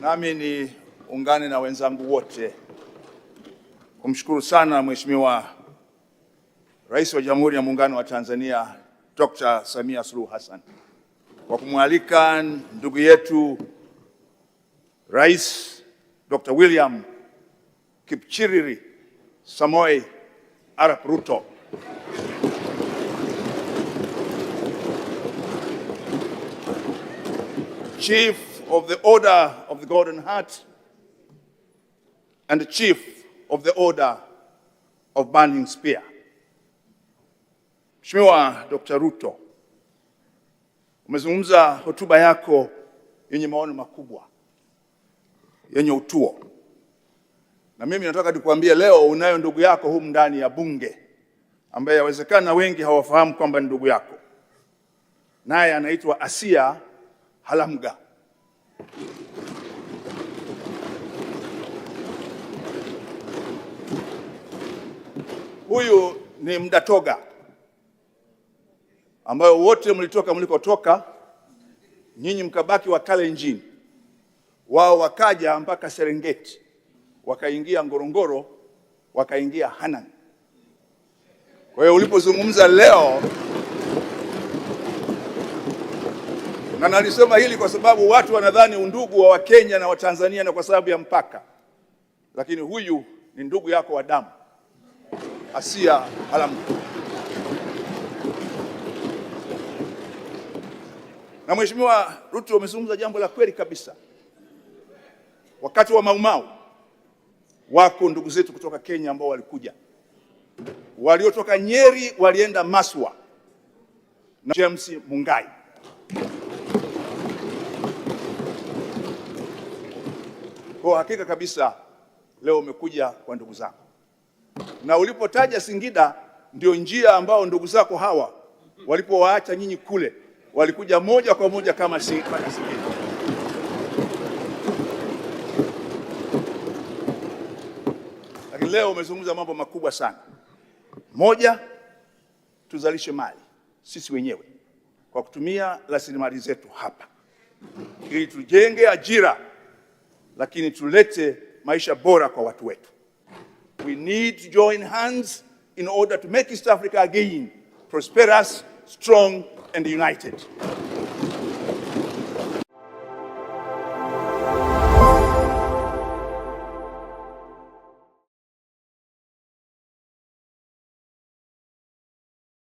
Nami niungane na wenzangu wote kumshukuru sana Mheshimiwa Rais wa Jamhuri ya Muungano wa Tanzania Dr. Samia Suluhu Hassan kwa kumwalika ndugu yetu Rais Dr. William Kipchirchir Samoei Arap Ruto Chief of the Order of the Golden Heart and the Chief of the Order of Burning Spear. Mheshimiwa Dr. Ruto, umezungumza hotuba yako yenye maono makubwa, yenye utuo. Na mimi nataka nikuambie leo unayo ndugu yako humu ndani ya bunge ambaye yawezekana wengi hawafahamu kwamba ni ndugu yako. Naye anaitwa Asia Halamga. Huyu ni Mdatoga ambayo wote mlitoka mlikotoka, nyinyi mkabaki wa Kalenjin, wao wakaja mpaka Serengeti, wakaingia Ngorongoro, wakaingia Hanang. Kwa hiyo ulipozungumza leo, na nalisema hili kwa sababu watu wanadhani undugu wa Wakenya na Watanzania na kwa sababu ya mpaka, lakini huyu ni ndugu yako wa damu, Asia Halamga. Na Mheshimiwa Ruto, umezungumza jambo la kweli kabisa. Wakati wa Mau Mau wako ndugu zetu kutoka Kenya ambao walikuja, waliotoka Nyeri walienda Maswa na James Mungai. Kwa hakika kabisa leo umekuja kwa ndugu zako, na ulipotaja Singida ndio njia ambao ndugu zako hawa walipowaacha nyinyi kule walikuja moja kwa moja kama Singida. Lakini leo umezungumza mambo makubwa sana. Moja, tuzalishe mali sisi wenyewe kwa kutumia rasilimali zetu hapa ili tujenge ajira, lakini tulete maisha bora kwa watu wetu. We need to join hands in order to make East Africa again prosperous, strong and united.